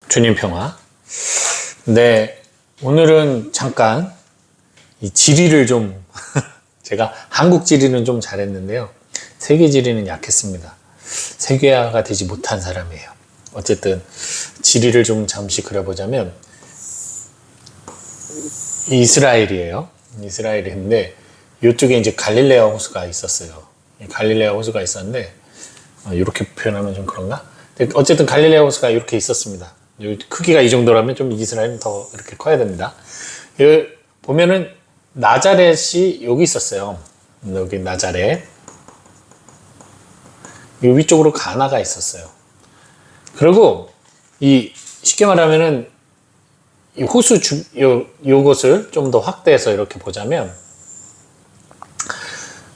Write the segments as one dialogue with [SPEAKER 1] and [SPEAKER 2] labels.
[SPEAKER 1] 주님 평화. 네, 오늘은 잠깐 이 지리를 좀 제가 한국 지리는 좀 잘했는데요. 세계 지리는 약했습니다. 세계화가 되지 못한 사람이에요. 어쨌든 지리를 좀 잠시 그려보자면 이스라엘이에요. 이스라엘인데 이쪽에 이제 갈릴레아 호수가 있었어요. 갈릴레아 호수가 있었는데 이렇게 표현하면 좀 그런가? 어쨌든 갈릴레아 호수가 이렇게 있었습니다. 크기가 이 정도라면 좀 이스라엘은 더 이렇게 커야 됩니다. 여기 보면은 나자렛이 여기 있었어요. 여기 나자렛. 이 위쪽으로 가나가 있었어요. 그리고 이 쉽게 말하면은 이 호수 요것을 좀 더 확대해서 이렇게 보자면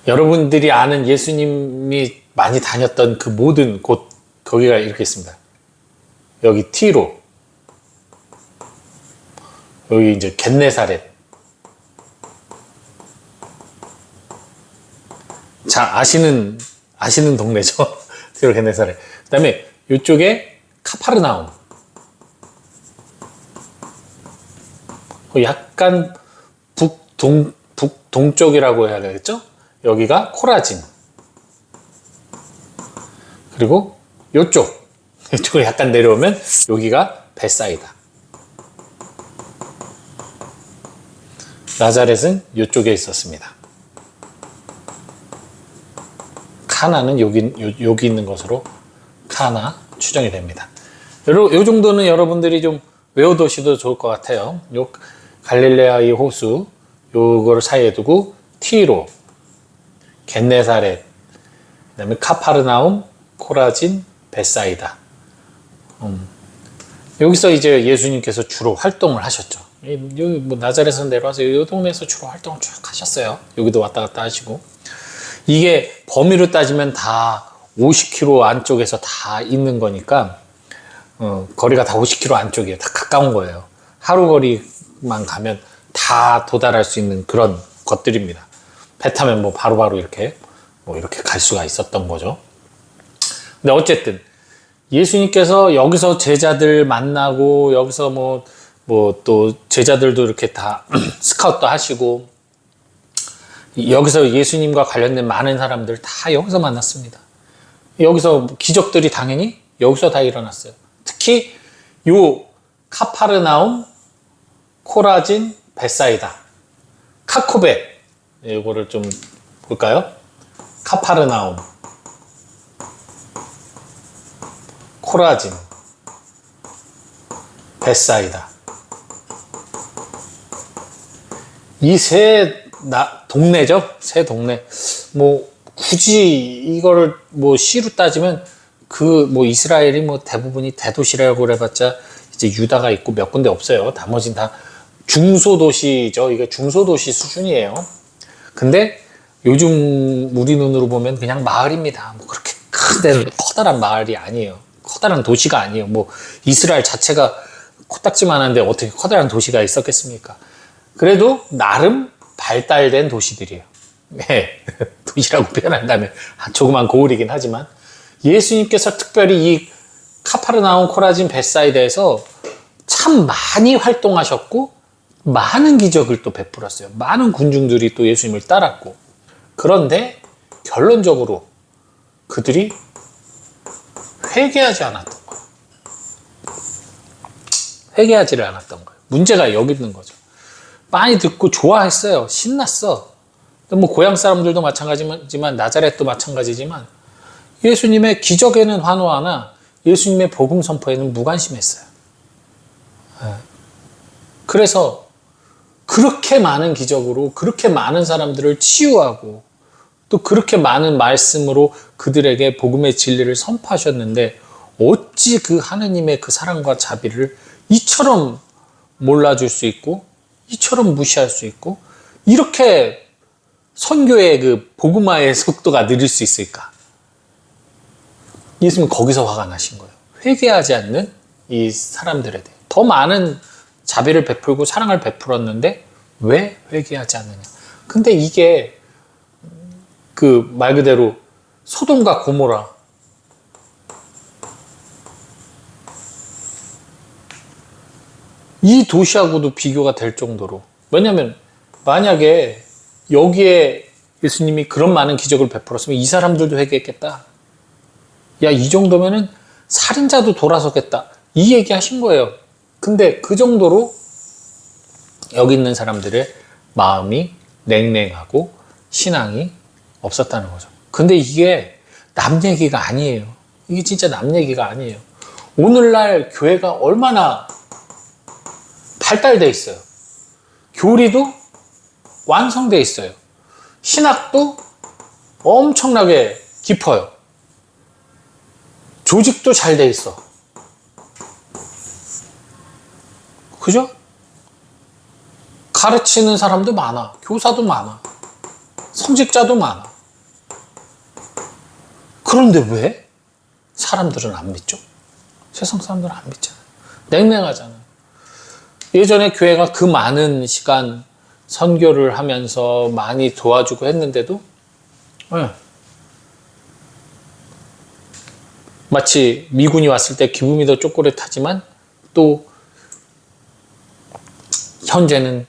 [SPEAKER 1] 여러분들이 아는 예수님이 많이 다녔던 그 모든 곳 거기가 이렇게 있습니다. 여기 티로, 여기 이제 겟네사렛. 자, 아시는 동네죠. 티로 겟네사렛. 그 다음에 이쪽에 카파르나움. 약간 북동쪽이라고 해야 되겠죠? 여기가 코라진. 그리고 이쪽으로 약간 내려오면 여기가 벳사이다. 나자렛은 이쪽에 있었습니다. 카나는 여기 있는 것으로 카나 추정이 됩니다. 요 정도는 여러분들이 좀 외워두셔도 좋을 것 같아요. 요 갈릴레아의 호수 요거를 사이에 두고 티로, 겟네사렛, 그다음에 카파르나움, 코라진, 벳사이다. 여기서 이제 예수님께서 주로 활동을 하셨죠. 여기 뭐 나자렛에서 내려와서 이 동네에서 주로 활동을 쭉 하셨어요. 여기도 왔다 갔다 하시고. 이게 범위로 따지면 다 50km 안쪽에서 다 있는 거니까 거리가 다 50km 안쪽이에요. 다 가까운 거예요. 하루 거리만 가면 다 도달할 수 있는 그런 것들입니다. 배 타면 뭐 바로바로 이렇게 갈 수가 있었던 거죠. 근데 어쨌든 예수님께서 여기서 제자들 만나고 여기서 뭐 또 제자들도 이렇게 다 스카웃도 하시고 여기서 예수님과 관련된 많은 사람들 다 여기서 만났습니다. 여기서 기적들이 당연히 여기서 다 일어났어요. 특히 요 카파르나움, 코라진, 벳사이다, 카코벳 이거를 좀 볼까요? 카파르나움, 코라진, 벳사이다. 이 동네죠. 세 동네. 뭐 굳이 이거를 뭐 시로 따지면 이스라엘이 대부분이 대도시라고 그래봤자 이제 유다가 있고 몇 군데 없어요. 나머지는 다 중소도시죠. 이게 중소도시 수준이에요. 근데 요즘 우리 눈으로 보면 그냥 마을입니다. 그렇게 커다란 마을이 아니에요. 커다란 도시가 아니에요. 이스라엘 자체가 코딱지만한데 어떻게 커다란 도시가 있었겠습니까? 그래도 나름 발달된 도시들이에요. 네. 도시라고 표현한다면 조그만 고을이긴 하지만 예수님께서 특별히 이 카파르나움, 코라진, 벳사이다에서 참 많이 활동하셨고 많은 기적을 또 베풀었어요. 많은 군중들이 또 예수님을 따랐고 그런데 결론적으로 그들이 회개하지 않았던 거예요. 회개하지를 않았던 거예요. 문제가 여기 있는 거죠. 많이 듣고 좋아했어요. 신났어. 고향 사람들도 마찬가지지만 나자렛도 마찬가지지만 예수님의 기적에는 환호하나 예수님의 복음 선포에는 무관심했어요. 그래서 그렇게 많은 기적으로 그렇게 많은 사람들을 치유하고 또 그렇게 많은 말씀으로 그들에게 복음의 진리를 선포하셨는데 어찌 그 하느님의 그 사랑과 자비를 이처럼 몰라줄 수 있고 이처럼 무시할 수 있고 이렇게 선교의 그 복음화의 속도가 느릴 수 있을까? 예수님은 거기서 화가 나신 거예요. 회개하지 않는 이 사람들에 대해 더 많은 자비를 베풀고 사랑을 베풀었는데 왜 회개하지 않느냐? 근데 이게 그 말 그대로 소돔과 고모라 이 도시하고도 비교가 될 정도로. 왜냐면 만약에 여기에 예수님이 그런 많은 기적을 베풀었으면 이 사람들도 회개했겠다. 야, 이 정도면은 살인자도 돌아서겠다. 이 얘기 하신 거예요. 근데 그 정도로 여기 있는 사람들의 마음이 냉랭하고 신앙이 없었다는 거죠. 근데 이게 남 얘기가 아니에요. 이게 진짜 남 얘기가 아니에요. 오늘날 교회가 얼마나 발달돼 있어요. 교리도 완성돼 있어요. 신학도 엄청나게 깊어요. 조직도 잘 돼 있어. 그죠? 가르치는 사람도 많아. 교사도 많아. 성직자도 많아. 그런데 왜 사람들은 안 믿죠? 세상 사람들은 안 믿잖아요. 냉랭하잖아요. 예전에 교회가 그 많은 시간 선교를 하면서 많이 도와주고 했는데도 마치 미군이 왔을 때 기분이 더 쪼꼬릿하지만 또 현재는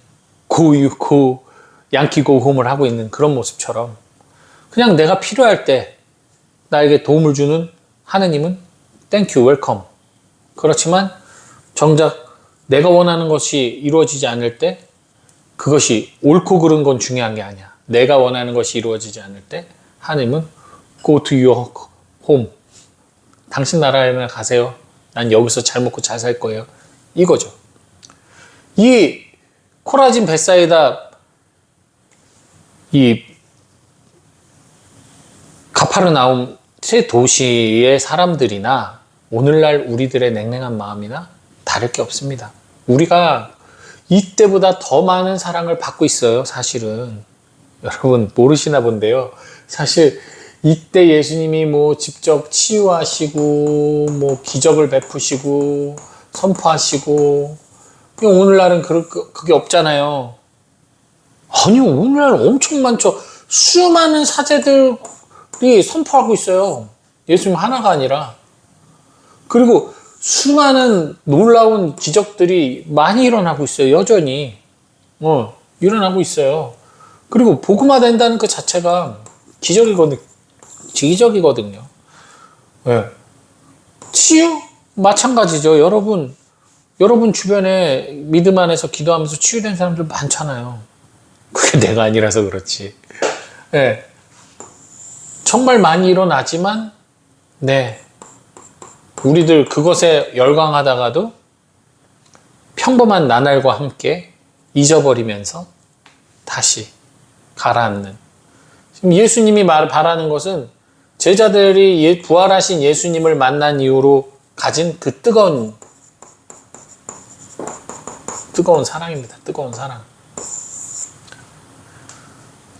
[SPEAKER 1] 고 양키 고홈을 하고 있는 그런 모습처럼 그냥 내가 필요할 때 나에게 도움을 주는 하느님은 땡큐 웰컴. 그렇지만 정작 내가 원하는 것이 이루어지지 않을 때 그것이 옳고 그른 건 중요한 게 아니야. 내가 원하는 것이 이루어지지 않을 때 하느님은 go to your home. 당신 나라에나 가세요. 난 여기서 잘 먹고 잘 살 거예요. 이거죠. 이 코라진 벳사이다 이 가파르나움 세 도시의 사람들이나 오늘날 우리들의 냉랭한 마음이나 다를 게 없습니다. 우리가 이때보다 더 많은 사랑을 받고 있어요. 사실은 여러분 모르시나 본데요. 사실 이때 예수님이 뭐 직접 치유하시고 뭐 기적을 베푸시고 선포하시고 오늘날은 그게 없잖아요. 아니요, 오늘날 엄청 많죠. 수많은 사제들이 선포하고 있어요. 예수님 하나가 아니라. 그리고 수많은 놀라운 기적들이 많이 일어나고 있어요. 여전히. 일어나고 있어요. 그리고 복음화된다는 그 자체가 기적이거든요. 네. 치유? 마찬가지죠. 여러분 주변에 믿음 안에서 기도하면서 치유된 사람들 많잖아요. 그게 내가 아니라서 그렇지. 네. 정말 많이 일어나지만, 네. 우리들 그것에 열광하다가도 평범한 나날과 함께 잊어버리면서 다시 가라앉는. 지금 예수님이 바라는 것은 제자들이 부활하신 예수님을 만난 이후로 가진 그 뜨거운 사랑입니다. 뜨거운 사랑.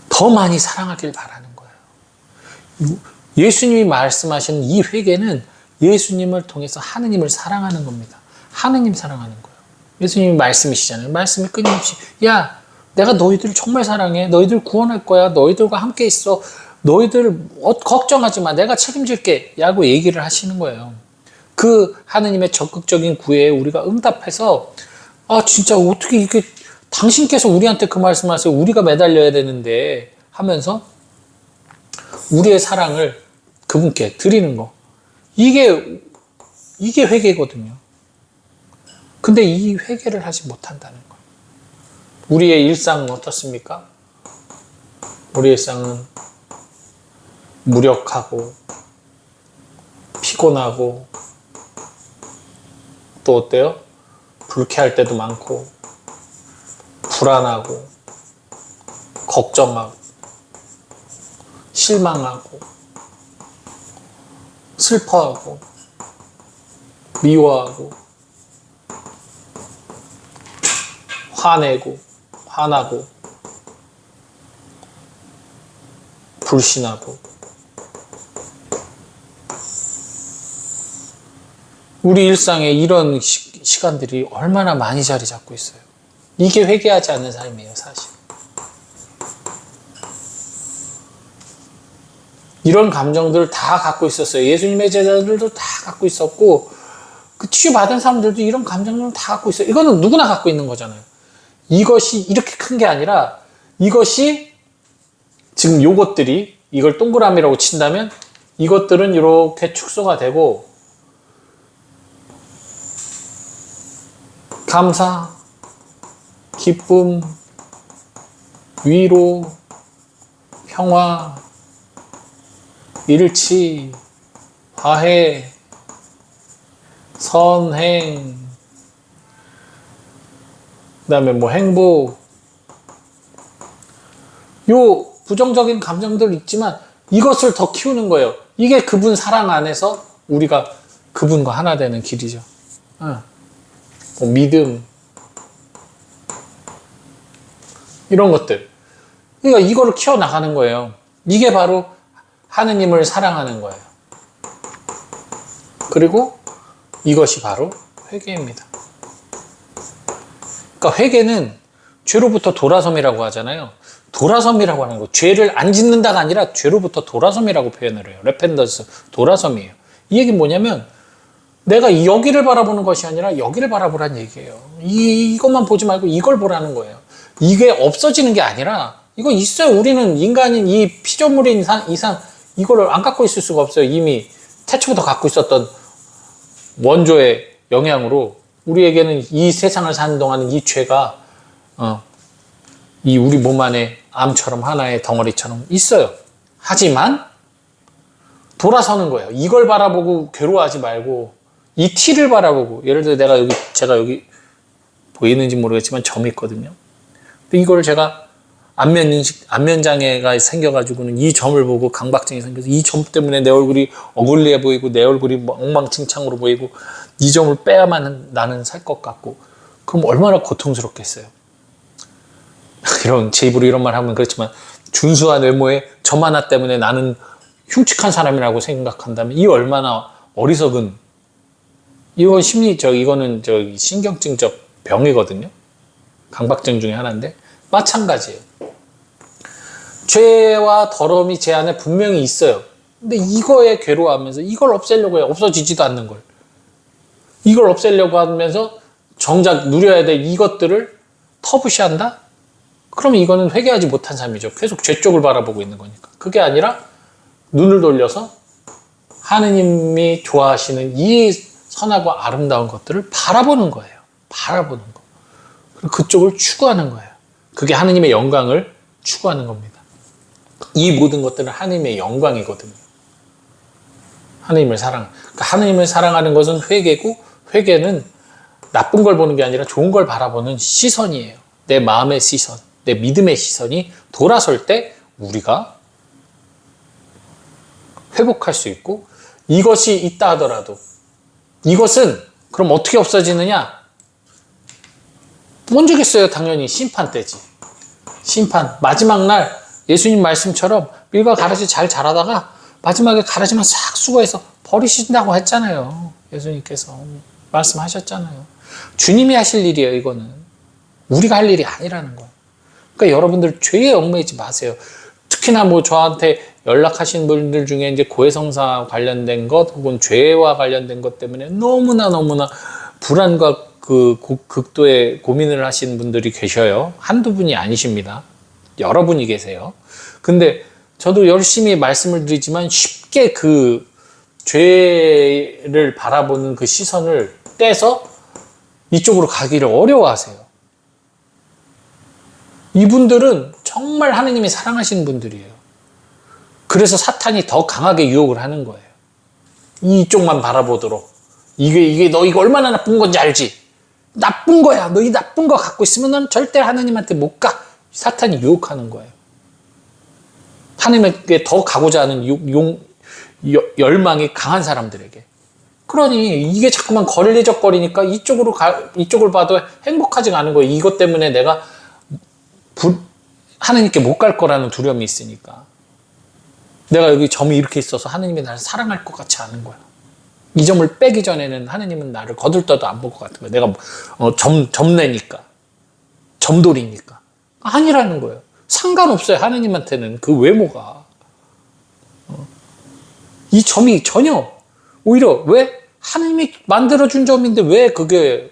[SPEAKER 1] 더 많이 사랑하길 바라는 거예요. 예수님이 말씀하신 이 회개는 예수님을 통해서 하느님을 사랑하는 겁니다. 하느님 사랑하는 거예요. 예수님이 말씀이시잖아요. 말씀이 끊임없이 야, 내가 너희들 정말 사랑해. 너희들 구원할 거야. 너희들과 함께 있어. 너희들 걱정하지 마. 내가 책임질게. 라고 얘기를 하시는 거예요. 그 하느님의 적극적인 구애에 우리가 응답해서 진짜 어떻게 이렇게 당신께서 우리한테 그 말씀하세요. 우리가 매달려야 되는데 하면서 우리의 사랑을 그분께 드리는 거. 이게 회개거든요. 근데 이 회개를 하지 못한다는 거예요. 우리의 일상은 어떻습니까? 우리의 일상은 무력하고 피곤하고 또 어때요? 불쾌할 때도 많고 불안하고 걱정하고 실망하고 슬퍼하고 미워하고 화내고 화나고 불신하고 우리 일상에 이런 시간들이 얼마나 많이 자리 잡고 있어요. 이게 회개하지 않는 삶이에요, 사실. 이런 감정들을 다 갖고 있었어요. 예수님의 제자들도 다 갖고 있었고 그 치유받은 사람들도 이런 감정을 다 갖고 있어요. 이거는 누구나 갖고 있는 거잖아요. 이것이 이렇게 큰 게 아니라 이것이 지금 요것들이 이걸 동그라미라고 친다면 이것들은 이렇게 축소가 되고 감사, 기쁨, 위로, 평화, 일치, 화해, 선행, 그 다음에 뭐 행복, 요 부정적인 감정들 있지만 이것을 더 키우는 거예요. 이게 그분 사랑 안에서 우리가 그분과 하나 되는 길이죠. 뭐 믿음, 이런 것들. 그러니까 이거를 키워나가는 거예요. 이게 바로 하느님을 사랑하는 거예요. 그리고 이것이 바로 회개입니다. 그러니까 회개는 죄로부터 돌아섬이라고 하잖아요. 돌아섬이라고 하는 거. 죄를 안 짓는다가 아니라 죄로부터 돌아섬이라고 표현을 해요. 레펜던스, 돌아섬이에요. 이 얘기는 뭐냐면 내가 여기를 바라보는 것이 아니라 여기를 바라보라는 얘기예요. 이것만 보지 말고 이걸 보라는 거예요. 이게 없어지는 게 아니라 이거 있어요. 우리는 인간인 이 피조물인 이상 이거를 안 갖고 있을 수가 없어요. 이미 태초부터 갖고 있었던 원조의 영향으로 우리에게는 이 세상을 사는 동안은 이 죄가 이 우리 몸 안에 암처럼 하나의 덩어리처럼 있어요. 하지만 돌아서는 거예요. 이걸 바라보고 괴로워하지 말고 이 티를 바라보고, 예를 들어 제가 여기 보이는지 모르겠지만 점이 있거든요. 근데 이걸 제가 안면장애가 생겨가지고는 이 점을 보고 강박증이 생겨서 이 점 때문에 내 얼굴이 어글리해 보이고 내 얼굴이 엉망진창으로 보이고 이 점을 빼야만 나는 살 것 같고, 그럼 얼마나 고통스럽겠어요. 제 입으로 이런 말 하면 그렇지만 준수한 외모에 점 하나 때문에 나는 흉측한 사람이라고 생각한다면 이 얼마나 어리석은, 이건 이거는 신경증적 병이거든요. 강박증 중에 하나인데 마찬가지예요. 죄와 더러움이 제 안에 분명히 있어요. 근데 이거에 괴로워하면서 이걸 없애려고 해요. 없어지지도 않는 걸. 이걸 없애려고 하면서 정작 누려야 될 이것들을 터부시한다? 그러면 이거는 회개하지 못한 삶이죠. 계속 죄 쪽을 바라보고 있는 거니까. 그게 아니라 눈을 돌려서 하느님이 좋아하시는 이 선하고 아름다운 것들을 바라보는 거예요. 바라보는 거. 그리고 그쪽을 추구하는 거예요. 그게 하느님의 영광을 추구하는 겁니다. 이 모든 것들은 하느님의 영광이거든요. 하느님을 그러니까 하느님을 사랑하는 것은 회개고, 회개는 나쁜 걸 보는 게 아니라 좋은 걸 바라보는 시선이에요. 내 마음의 시선, 내 믿음의 시선이 돌아설 때 우리가 회복할 수 있고, 이것이 있다 하더라도 이것은 그럼 어떻게 없어지느냐? 먼저겠어요. 당연히 심판 때지. 심판, 마지막 날 예수님 말씀처럼 밀과 가라지 잘 자라다가 마지막에 가라지만 싹 수거해서 버리신다고 했잖아요. 예수님께서 말씀하셨잖아요. 주님이 하실 일이에요. 이거는 우리가 할 일이 아니라는 거예요. 그러니까 여러분들 죄에 얽매이지 마세요. 특히나 뭐 저한테 연락하신 분들 중에 이제 고해성사 관련된 것 혹은 죄와 관련된 것 때문에 너무나 불안과 그 극도의 고민을 하시는 분들이 계셔요. 한두 분이 아니십니다. 여러분이 계세요. 근데 저도 열심히 말씀을 드리지만 쉽게 그 죄를 바라보는 그 시선을 떼서 이쪽으로 가기를 어려워하세요. 이분들은 정말 하느님이 사랑하시는 분들이에요. 그래서 사탄이 더 강하게 유혹을 하는 거예요. 이쪽만 바라보도록. 이게 너 이거 얼마나 나쁜 건지 알지? 나쁜 거야. 너 이 나쁜 거 갖고 있으면 넌 절대 하느님한테 못 가. 사탄이 유혹하는 거예요. 하느님에게 더 가고자 하는 열망이 강한 사람들에게. 그러니 이게 자꾸만 걸리적거리니까 이쪽을 봐도 행복하지가 않은 거예요. 이것 때문에 내가 하느님께 못 갈 거라는 두려움이 있으니까. 내가 여기 점이 이렇게 있어서 하느님이 나를 사랑할 것 같지 않은 거야. 이 점을 빼기 전에는 하느님은 나를 거들떠도 안 볼 것 같은 거야. 내가 점내니까. 점돌이니까. 아니라는 거예요. 상관없어요. 하느님한테는 그 외모가. 이 점이 전혀 오히려 왜? 하나님이 만들어준 점인데 왜 그게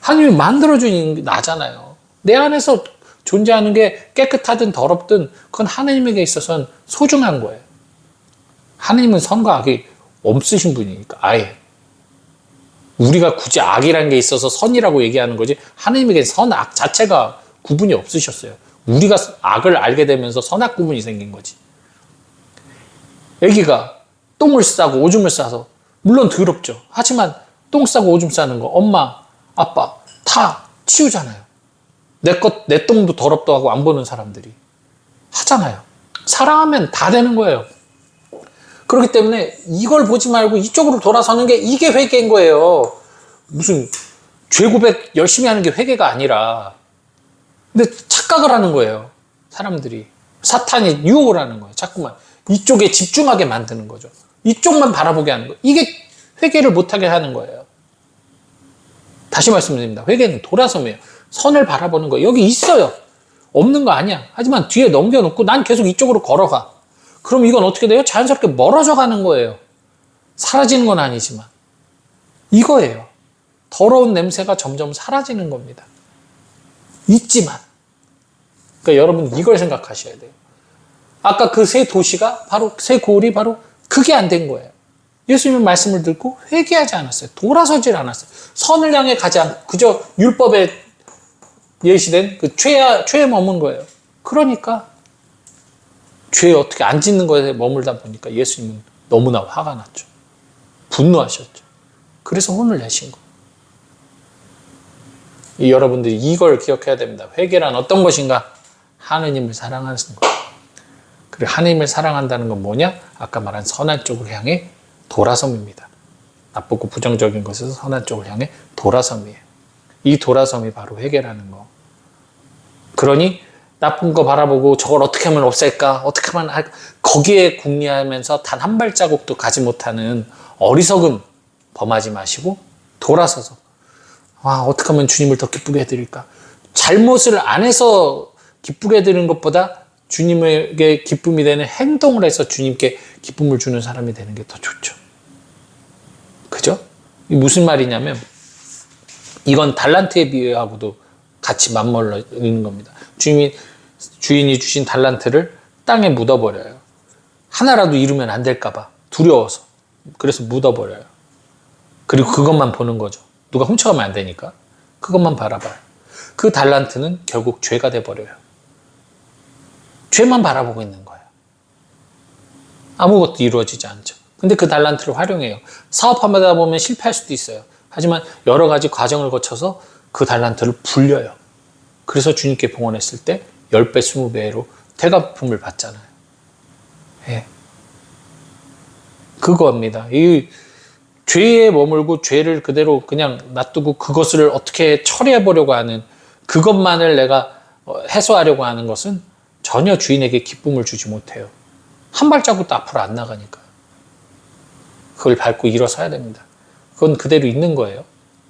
[SPEAKER 1] 하나님이 만들어준 나잖아요. 내 안에서 존재하는 게 깨끗하든 더럽든 그건 하나님에게 있어서는 소중한 거예요. 하나님은 선과 악이 없으신 분이니까 아예. 우리가 굳이 악이라는 게 있어서 선이라고 얘기하는 거지 하나님에게 선, 악 자체가 구분이 없으셨어요. 우리가 악을 알게 되면서 선악 구분이 생긴 거지. 애기가 똥을 싸고 오줌을 싸서 물론 더럽죠. 하지만 똥 싸고 오줌 싸는 거 엄마, 아빠 다 치우잖아요. 내 똥도 더럽다고 하고 안 보는 사람들이 하잖아요. 사랑하면 다 되는 거예요. 그렇기 때문에 이걸 보지 말고 이쪽으로 돌아서는 게 이게 회개인 거예요. 무슨 죄 고백 열심히 하는 게 회개가 아니라 근데 착각을 하는 거예요. 사람들이. 사탄이 유혹을 하는 거예요. 자꾸만 이쪽에 집중하게 만드는 거죠. 이쪽만 바라보게 하는 거예요. 이게 회개를 못하게 하는 거예요. 다시 말씀드립니다. 회개는 돌아섬이에요. 선을 바라보는 거예요. 여기 있어요. 없는 거 아니야. 하지만 뒤에 넘겨놓고 난 계속 이쪽으로 걸어가. 그럼 이건 어떻게 돼요? 자연스럽게 멀어져 가는 거예요. 사라지는 건 아니지만. 이거예요. 더러운 냄새가 점점 사라지는 겁니다. 있지만. 그러니까 여러분 이걸 생각하셔야 돼요. 아까 그 세 도시가 바로 세 고을이 바로 그게 안 된 거예요. 예수님의 말씀을 듣고 회개하지 않았어요. 돌아서질 않았어요. 선을 향해 가지 않고 그저 율법에 예시된 그 죄에 머문 거예요. 그러니까 죄에 어떻게 안 짓는 거에 머물다 보니까 예수님은 너무나 화가 났죠. 분노하셨죠. 그래서 혼을 내신 거예요. 여러분들이 이걸 기억해야 됩니다. 회개란 어떤 것인가? 하느님을 사랑하는 거예요. 그리고 하느님을 사랑한다는 건 뭐냐? 아까 말한 선한 쪽을 향해 돌아섬입니다. 나쁘고 부정적인 것에서 선한 쪽을 향해 돌아섬이에요. 이 돌아섬이 바로 회개라는 거. 그러니 나쁜 거 바라보고 저걸 어떻게 하면 없앨까? 어떻게 하면 할까? 거기에 궁리하면서 단 한 발자국도 가지 못하는 어리석음 범하지 마시고 돌아서서 어떻게 하면 주님을 더 기쁘게 해드릴까? 잘못을 안 해서 기쁘게 해드리는 것보다 주님에게 기쁨이 되는 행동을 해서 주님께 기쁨을 주는 사람이 되는 게 더 좋죠. 그죠? 이게 무슨 말이냐면 이건 달란트의 비유하고도 같이 맞물려 있는 겁니다. 주인이 주신 달란트를 땅에 묻어버려요. 하나라도 잃으면 안 될까봐 두려워서. 그래서 묻어버려요. 그리고 그것만 보는 거죠. 누가 훔쳐가면 안 되니까. 그것만 바라봐요. 그 달란트는 결국 죄가 돼버려요. 죄만 바라보고 있는 거예요. 아무것도 이루어지지 않죠. 근데 그 달란트를 활용해요. 사업하다 보면 실패할 수도 있어요. 하지만 여러 가지 과정을 거쳐서 그 달란트를 불려요. 그래서 주님께 봉헌했을 때 10배, 20배로 대가품을 받잖아요. 예. 그거입니다. 이 죄에 머물고 죄를 그대로 그냥 놔두고 그것을 어떻게 처리해보려고 하는 그것만을 내가 해소하려고 하는 것은 전혀 주인에게 기쁨을 주지 못해요. 한 발자국도 앞으로 안 나가니까. 그걸 밟고 일어서야 됩니다. 그건 그대로 있는 거예요.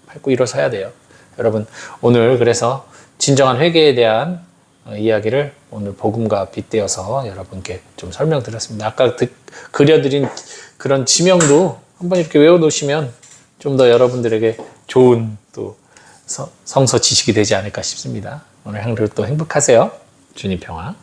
[SPEAKER 1] 밟고 일어서야 돼요. 여러분 오늘 그래서 진정한 회개에 대한 이야기를 오늘 복음과 빗대어서 여러분께 좀 설명드렸습니다. 아까 그려드린 그런 지명도 한번 이렇게 외워놓으시면 좀 더 여러분들에게 좋은 또 성서 지식이 되지 않을까 싶습니다. 오늘 하루 또 행복하세요. 주님 평화.